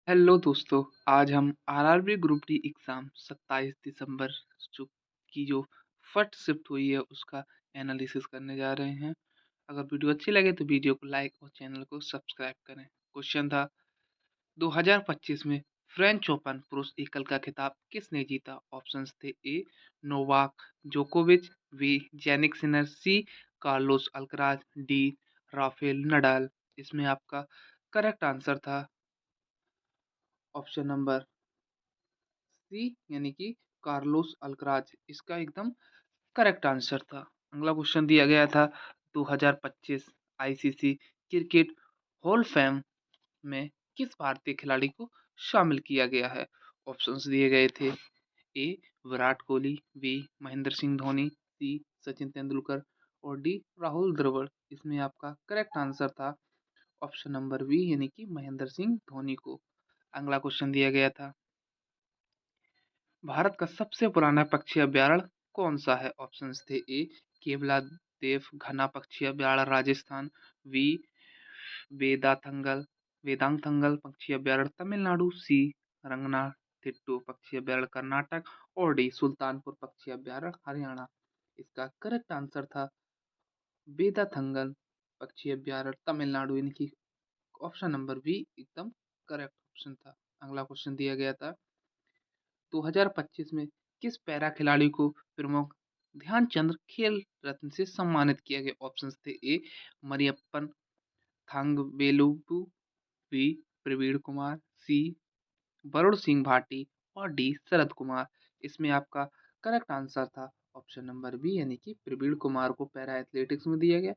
Hello दोस्तों। आज हम आरआरबी ग्रुप डी एग्ज़ाम 27 दिसंबर जो जो फर्स्ट शिफ्ट हुई है उसका एनालिसिस करने जा रहे हैं। अगर वीडियो अच्छी लगे तो वीडियो को लाइक और चैनल को सब्सक्राइब करें। क्वेश्चन था 2025 में फ्रेंच ओपन पुरुष एकल का खिताब किसने जीता? ऑप्शंस थे ए नोवाक जोकोविच, B Jannik Sinner, C Carlos Alcaraz, D Rafael Nadal. इसमें आपका करेक्ट आंसर था ऑप्शन नंबर सी यानी कि कार्लोस अल्कराज। इसका एकदम करेक्ट आंसर था। अगला क्वेश्चन दिया गया था 2025 आईसीसी क्रिकेट हॉल फेम में किस भारतीय खिलाड़ी को शामिल किया गया है? ऑप्शंस दिए गए थे ए विराट कोहली, बी महेंद्र सिंह धोनी, सी सचिन तेंदुलकर और डी राहुल द्रविड़। इसमें आपका करेक्ट आंसर था ऑप्शन नंबर बी यानी कि महेंद्र सिंह धोनी को। अगला क्वेश्चन दिया गया था भारत का सबसे पुराना पक्षी अभयारण्य कौन सा है? ऑप्शंस थे ए केवलादेव घना पक्षी अभयारण्य राजस्थान, बी वेदाथंगल वेदांतंगल पक्षी अभयारण्य तमिलनाडु, सी रंगनाथिट्टू पक्षी अभयारण्य कर्नाटक और डी सुल्तानपुर पक्षी अभयारण्य हरियाणा। इसका करेक्ट आंसर था वेदाथंगल पक्षी अभयारण्य तमिलनाडु यानी कि ऑप्शन नंबर बी एकदम करेक्ट ऑप्शन था। अगला क्वेश्चन दिया गया था 2025 में किस पैरा खिलाड़ी को प्रमुख ध्यानचंद खेल रत्न से सम्मानित किया गया? ऑप्शंस थे ए मरियप्पन थांगवेलुबु, बी प्रवीण कुमार, सी वरुण सिंह भाटी और डी शरद कुमार। इसमें आपका करेक्ट आंसर था ऑप्शन नंबर बी यानी कि प्रवीण कुमार को पैरा एथलेटिक्स में दिया गया।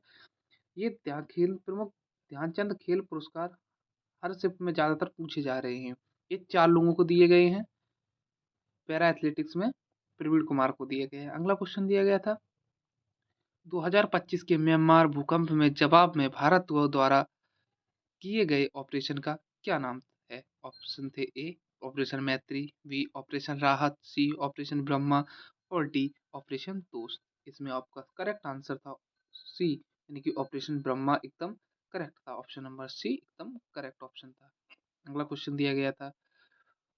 ये ध्यानचंद खेल पुरस्कार हर शिफ्ट में ज्यादातर पूछे जा रहे हैं। ये 4 लोगों को दिए गए हैं, पैरा एथलेटिक्स में प्रवीण कुमार को दिए गए हैं। अगला क्वेश्चन दिया गया था 2025 के म्यांमार भूकंप में जवाब में भारत द्वारा किए गए ऑपरेशन का क्या नाम है? ऑप्शन थे ए ऑपरेशन मैत्री, बी ऑपरेशन राहत, सी ऑपरेशन ब्रह्मा और डी ऑपरेशन दोस्त। इसमें आपका करेक्ट आंसर था सी यानी कि ऑपरेशन ब्रह्मा एकदम करेक्ट था। ऑप्शन नंबर सी एकदम करेक्ट ऑप्शन था। अगला क्वेश्चन दिया गया था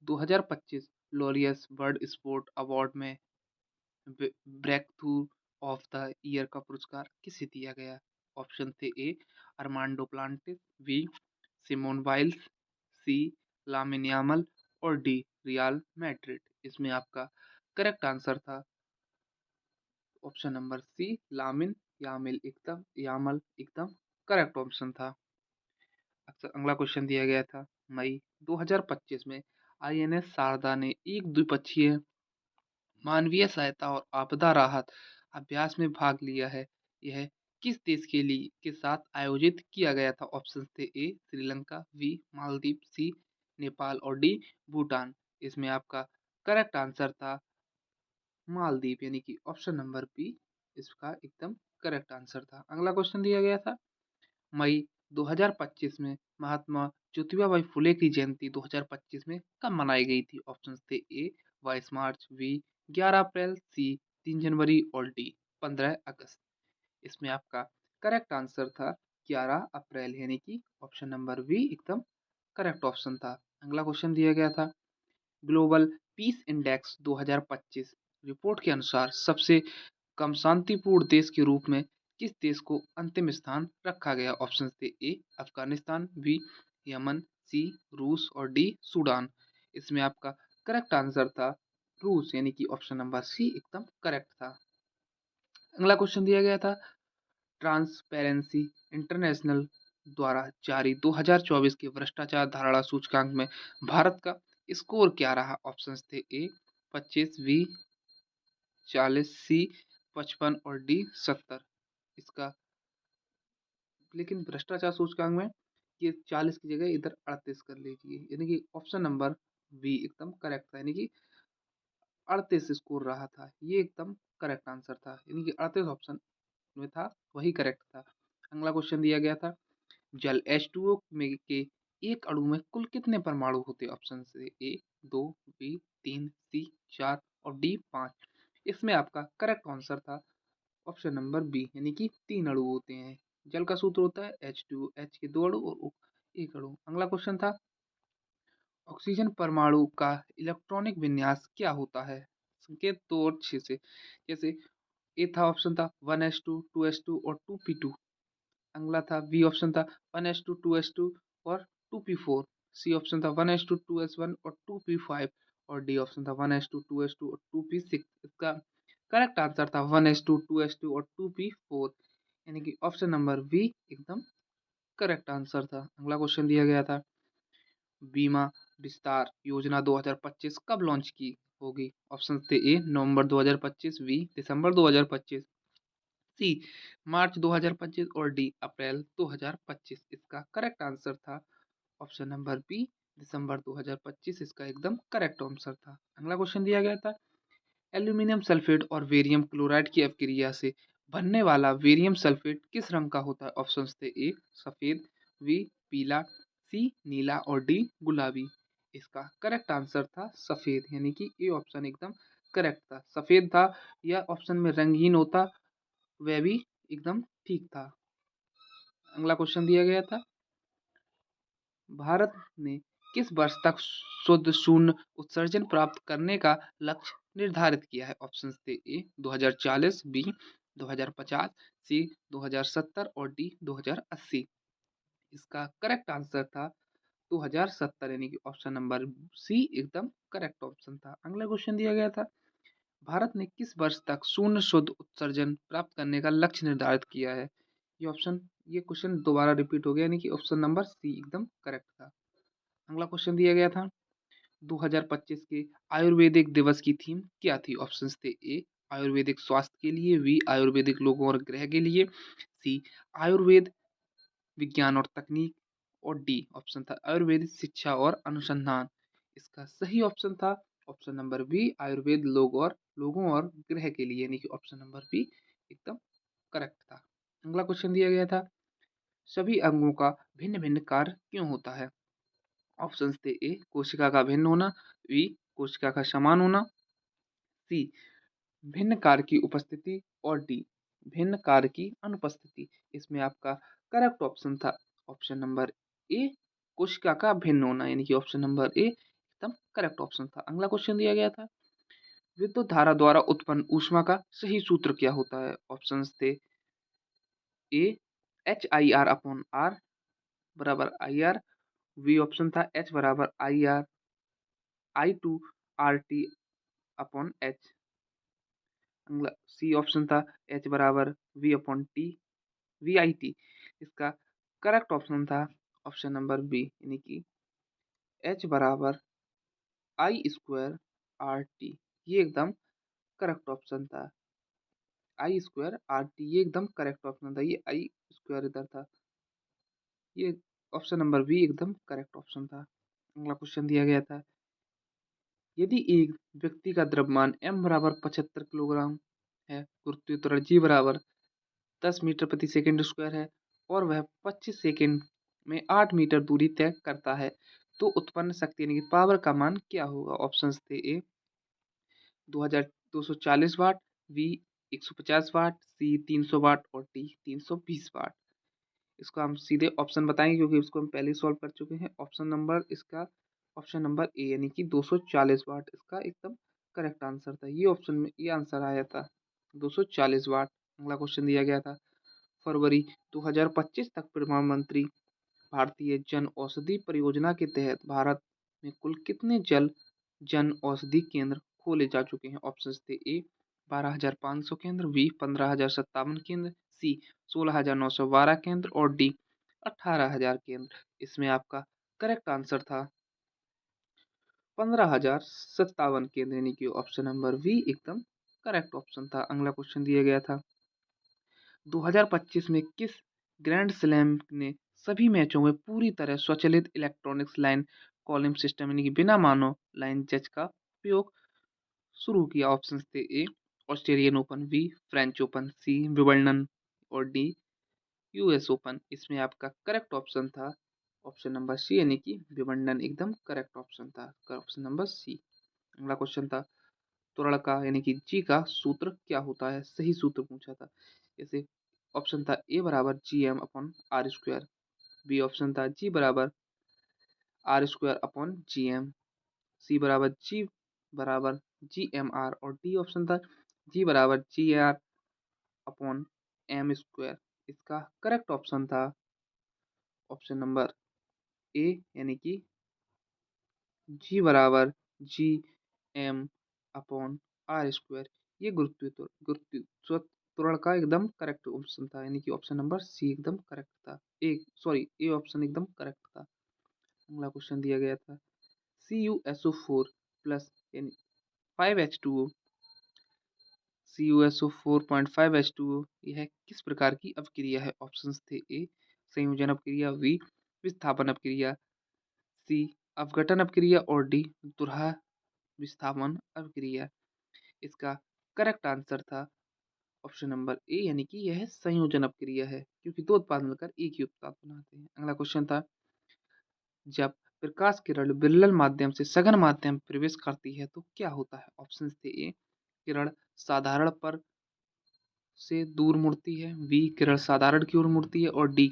2025 लोरियस बर्ड स्पोर्ट अवार्ड में breakthrough of the year का पुरस्कार किसे दिया गया? ऑप्शन थे A Armando Plantis, B Simone Biles, C Lamine Yamal और डी रियल मैड्रिड। इसमें आपका करेक्ट आंसर था option number C Lamine Yamal एकदम करेक्ट ऑप्शन था। अगला क्वेश्चन दिया गया था मई 2025 में आईएनएस शारदा ने एक द्विपक्षीय मानवीय सहायता और आपदा राहत अभ्यास में भाग लिया है। यह किस देश के साथ आयोजित किया गया था? ऑप्शन थे ए श्रीलंका, बी मालदीव, सी नेपाल और डी भूटान। इसमें आपका करेक्ट आंसर था मालदीव यानी कि ऑप्शन नंबर बी इसका एकदम करेक्ट आंसर था। अगला क्वेश्चन दिया गया था मई 2025 में महात्मा ज्योतिबा बाई फुले की जयंती 2025 में कब मनाई गई थी? ऑप्शन थे ए 22 मार्च, बी 11 अप्रैल, सी 3 जनवरी और डी 15 अगस्त। इसमें आपका करेक्ट आंसर था 11 अप्रैल यानी कि ऑप्शन नंबर बी एकदम करेक्ट ऑप्शन था। अगला क्वेश्चन दिया गया था ग्लोबल पीस इंडेक्स 2025 रिपोर्ट के अनुसार सबसे कम शांतिपूर्ण देश के रूप में किस देश को अंतिम स्थान रखा गया? ऑप्शन थे ए अफगानिस्तान, बी यमन, सी रूस और डी सूडान। इसमें आपका करेक्ट आंसर था रूस यानी कि ऑप्शन नंबर सी एकदम करेक्ट था। अगला क्वेश्चन दिया गया था ट्रांसपेरेंसी इंटरनेशनल द्वारा जारी 2024 के भ्रष्टाचार धारणा सूचकांक में भारत का स्कोर क्या रहा? ऑप्शंस थे ए 25, बी 40, सी 55 और डी 70। इसका लेकिन भ्रष्टाचार सूचकांक में ये 40 की जगह इधर 38 कर लीजिए यानी कि ऑप्शन नंबर बी एकदम करेक्ट था यानी कि 38 स्कोर रहा था। ये एकदम करेक्ट आंसर था यानी कि 38 ऑप्शन में था वही करेक्ट था। अगला क्वेश्चन दिया गया था जल H2O में के एक अणु में कुल कितने परमाणु होते हैं? ऑप्शन से ए 2, बी 3, सी 4 और डी 5। इसमें आपका करेक्ट आंसर था ऑप्शन नंबर बी यानी कि 3 अणु होते हैं। जल का सूत्र होता है H2O, H के 2 अणु और O एक अणु। अगला क्वेश्चन था ऑक्सीजन परमाणु का इलेक्ट्रॉनिक विन्यास क्या होता है? संकेत 2 और 6 से। जैसे ए था ऑप्शन था 1s2 2s2 और 2p2। अगला था बी ऑप्शन था 1s2 2s2 और 2p4। सी ऑप्शन था 1s2 2s1 और 2p5 और डी ऑप्शन था 1s2 2s2 और 2p6। इसका करेक्ट आंसर था 1s2 2s2 और 2p4, यानी कि ऑप्शन नंबर बी एकदम करेक्ट आंसर था। अगला क्वेश्चन दिया गया था बीमा विस्तार योजना 2025 कब लॉन्च की होगी? ऑप्शन थे ए नवंबर 2025, बी दिसंबर 2025, सी मार्च 2025 और डी अप्रैल 2025। इसका करेक्ट आंसर था ऑप्शन नंबर बी दिसंबर 2025। इसका एकदम करेक्ट आंसर था। अगला क्वेश्चन दिया गया था एल्यूमिनियम सल्फेट और वेरियम क्लोराइड की अपक्रिया से बनने वाला वेरियम सल्फेट किस रंग का होता है? ऑप्शंस थे ए सफेद, बी पीला, सी नीला और डी गुलाबी। इसका करेक्ट आंसर था सफेद, यानी कि ए ऑप्शन एकदम करेक्ट था। सफेद था या ऑप्शन में रंगीन होता वह भी एकदम ठीक था। अगला क्वेश्चन दिया गया था भारत ने किस वर्ष तक शुद्ध शून्य उत्सर्जन प्राप्त करने का लक्ष्य निर्धारित किया है? ऑप्शंस थे ए 2040, बी 2050, सी 2070 और डी 2080। इसका करेक्ट आंसर था 2070, यानी कि ऑप्शन नंबर सी एकदम करेक्ट ऑप्शन था। अगला क्वेश्चन दिया गया था भारत ने किस वर्ष तक शून्य शुद्ध उत्सर्जन प्राप्त करने का लक्ष्य निर्धारित किया है? ये क्वेश्चन दोबारा रिपीट हो गया, यानी कि ऑप्शन नंबर सी एकदम करेक्ट था। अगला क्वेश्चन दिया गया था 2025 के आयुर्वेदिक दिवस की थीम क्या थी? ऑप्शंस थे ए आयुर्वेदिक स्वास्थ्य के लिए, बी आयुर्वेदिक लोगों और ग्रह के लिए, सी आयुर्वेद विज्ञान और तकनीक और डी ऑप्शन था आयुर्वेद शिक्षा और अनुसंधान। इसका सही ऑप्शन था ऑप्शन नंबर बी आयुर्वेद लोगों और ग्रह के लिए, यानी कि ऑप्शन नंबर बी एकदम करेक्ट था। अगला क्वेश्चन दिया गया था सभी अंगों का भिन्न भिन्न कार्य क्यों होता है? ऑप्शंस थे ए कोशिका का भिन्न होना, बी कोशिका का समान होना, सी भिन्न कार्य की उपस्थिति और डी भिन्न कार्य की अनुपस्थिति। इसमें आपका करेक्ट ऑप्शन था ऑप्शन नंबर ए कोशिका का भिन्न होना, यानी कि ऑप्शन नंबर ए एकदम करेक्ट ऑप्शन था। अगला क्वेश्चन दिया गया था विद्युत धारा द्वारा उत्पन्न ऊष्मा का सही सूत्र क्या होता है? ऑप्शंस थे A H I R upon R बराबर आई आर, बी ऑप्शन था एच बराबर I R I two R T upon H, C option था एच बराबर V upon T V I T. इसका करेक्ट ऑप्शन था option number B, यानी कि H बराबर आई स्क्वायर आर टी। ये एकदम करेक्ट ऑप्शन था। आई स्क्वायर आर टी ये एकदम करेक्ट ऑप्शन था। ये आई स्क्वायर इधर था। ये ऑप्शन नंबर बी एकदम करेक्ट ऑप्शन था। अगला क्वेश्चन दिया गया था यदि एक व्यक्ति का द्रव्यमान m बराबर 75 किलोग्राम है, गुरुत्वीय त्वरण g बराबर 10 मीटर प्रति सेकंड स्क्वायर है और वह 25 सेकंड में 8 मीटर दूरी तय करता है, तो उत्पन्न शक्ति यानी कि पावर का मान क्या होगा? ऑप्शंस थे ए 2240 वाट, बी 150 वाट, सी 300 वाट और डी 320 वाट। इसको हम सीधे ऑप्शन बताएंगे क्योंकि इसको हम पहले ही सॉल्व कर चुके हैं। ऑप्शन नंबर ए यानी कि 240 वाट इसका एकदम करेक्ट आंसर था। ये ऑप्शन में ये आंसर आया था 240 वाट। अगला क्वेश्चन दिया गया था फरवरी 2025 तक प्रधानमंत्री भारतीय जन औषधि परियोजना के तहत भारत में कुल कितने जन औषधि केंद्र खोले जा चुके हैं? ऑप्शन थे ए 12,500 केंद्र, बी 15,057 केंद्र, सी 16,912 केंद्र और डी 18,000 केंद्र। इसमें आपका करेक्ट आंसर था 15,057 केंद्र, यानी कि ऑप्शन नंबर बी एकदम करेक्ट ऑप्शन था। अगला क्वेश्चन दिया गया था 2025 में किस ग्रैंड स्लैम ने सभी मैचों में पूरी तरह स्वचालित इलेक्ट्रॉनिक्स लाइन कॉलिंग सिस्टम यानी कि बिना मानव लाइन जज का उपयोग शुरू किया? ऑप्शन थे A Australian Open, B French Open, C Wimbledon और डी यूएस ओपन। इसमें आपका करेक्ट ऑप्शन था ऑप्शन नंबर सी, यानी कि विंबलडन एकदम करेक्ट ऑप्शन था। Option number C. अगला क्वेश्चन था त्वरण का यानी कि जी का सूत्र क्या होता है? सही सूत्र पूछा था। जैसे ऑप्शन था ए बराबर G M upon R square, B option था जी बराबर R square upon G M, C बराबर जी बराबर जी एम आर, और डी ऑप्शन था जी बराबर G R upon M square. इसका करेक्ट ऑप्शन था ऑप्शन नंबर ए, यानी कि जी बराबर G M upon R square. ये गुरुत्व त्वरण का एकदम करेक्ट ऑप्शन था, यानी कि ऑप्शन नंबर सी एकदम करेक्ट था। ए ऑप्शन एकदम करेक्ट था। अगला क्वेश्चन दिया गया था CuSO4 प्लस यानी 5H2O, CuSO4.5H2O यह किस प्रकार की अपक्रिया है? ऑप्शंस थे ए संयोजन अपक्रिया, बी विस्थापन अपक्रिया, सी अपघटन अपक्रिया, और डी तुरहा विस्थापन अपक्रिया। इसका करेक्ट आंसर था ऑप्शन नंबर ए, यानी कि यह संयोजन अपक्रिया है, क्योंकि दो उत्पाद मिलकर एक ही उत्पाद बनाते हैं। अगला क्वेश्चन था जब प्रकाश किरण विरल माध्यम से सघन माध्यम में प्रवेश करती है तो क्या होता है? ऑप्शन थे ए किरण साधारण पर से दूर मुड़ती है, बी किरण साधारण की ओर मुड़ती है, और डी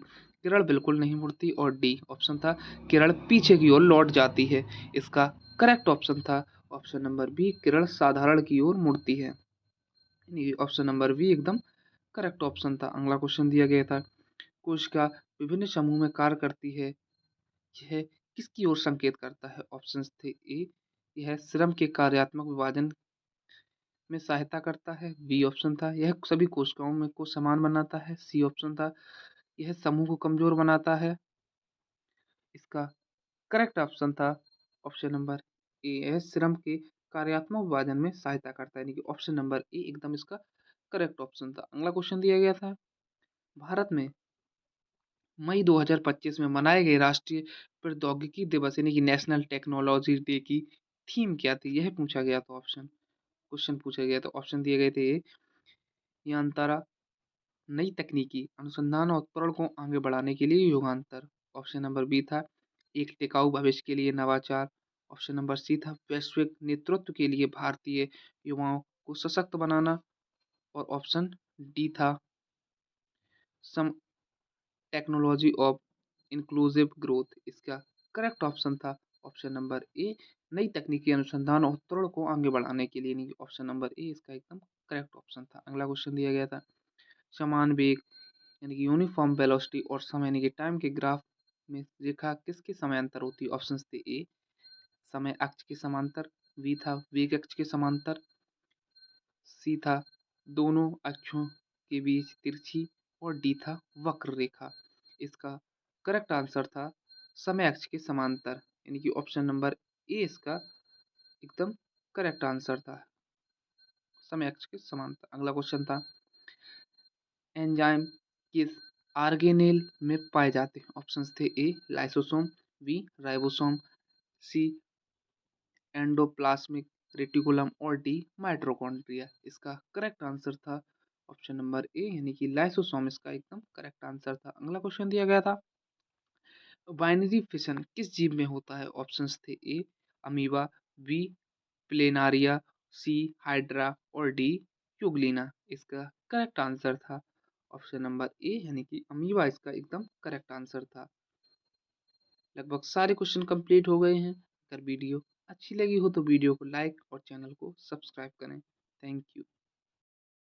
किरण बिल्कुल नहीं मुड़ती, और डी ऑप्शन था किरण पीछे की ओर लौट जाती है। इसका करेक्ट ऑप्शन था ऑप्शन नंबर बी, किरण साधारण की ओर मुड़ती है। ऑप्शन नंबर बी एकदम करेक्ट ऑप्शन था। अगला क्वेश्चन दिया गया था कोशिका विभिन्न समूह में कार्य करती है, यह किसकी ओर संकेत करता है? ऑप्शंस थे ए यह श्रम के कार्यात्मक विभाजन में सहायता करता है, बी ऑप्शन था यह सभी कोशिकाओं में को समान बनाता है, सी ऑप्शन था यह समूह को कमजोर बनाता है। इसका करेक्ट ऑप्शन था ऑप्शन नंबर ए, यह श्रम के कार्यात्मक विभाजन में सहायता करता है, यानी कि ऑप्शन नंबर ए एकदम इसका करेक्ट ऑप्शन था। अगला क्वेश्चन दिया गया था भारत में मई 2025 में मनाए गए राष्ट्रीय प्रौद्योगिकी दिवस यानी कि नेशनल टेक्नोलॉजी डे की थीम क्या थी? यह पूछा गया था, क्वेश्चन पूछा गया था। ऑप्शन दिए गए थे ये अंतरा नई तकनीकी अनुसंधान और उत्पादन को आगे बढ़ाने के लिए युगांतर। ऑप्शन नंबर बी था एक टिकाऊ भविष्य के लिए नवाचार। ऑप्शन नंबर सी था वैश्विक नेतृत्व के लिए भारतीय युवाओं को सशक्त बनाना, और ऑप्शन डी था some technology of inclusive growth. इसका करेक्ट ऑप्शन था ऑप्शन नंबर ए, नई तकनीकी अनुसंधान और उत्तरण को आगे बढ़ाने के लिए, नहीं ऑप्शन नंबर ए इसका एकदम करेक्ट ऑप्शन था। अगला क्वेश्चन दिया गया था समान वेग यानी कि यूनिफॉर्म वेलोसिटी और समय यानी कि टाइम के ग्राफ में रेखा किसके समांतर होती है? ऑप्शन थे ए समय अक्ष के समांतर, बी था वेग अक्ष के समांतर, सी था दोनों अक्षों के बीच तिरछी, और डी था वक्र रेखा। इसका करेक्ट आंसर था समय अक्ष के समांतर, यानी कि ऑप्शन नंबर ए इसका एकदम करेक्ट आंसर था समय अक्ष के समांतर। अगला क्वेश्चन था एंजाइम किस ऑर्गेनेल में पाए जाते हैं? ऑप्शंस थे ए लाइसोसोम, बी राइबोसोम, सी एंडोप्लाज्मिक रेटिकुलम, और डी माइटोकॉन्ड्रिया। इसका करेक्ट आंसर था ऑप्शन नंबर ए, यानी कि लाइसोसोम इसका एकदम करेक्ट आंसर था। अगला क्वेश्चन दिया गया था बाइनरी फिशन किस जीव में होता है? ऑप्शंस थे ए अमीबा, बी प्लेनारिया, सी हाइड्रा, और डी यूग्लिना। इसका करेक्ट आंसर था ऑप्शन नंबर ए, यानी कि अमीबा इसका एकदम करेक्ट आंसर था। लगभग सारे क्वेश्चन कंप्लीट हो गए हैं। अगर वीडियो अच्छी लगी हो तो वीडियो को लाइक और चैनल को सब्सक्राइब करें। Thank you.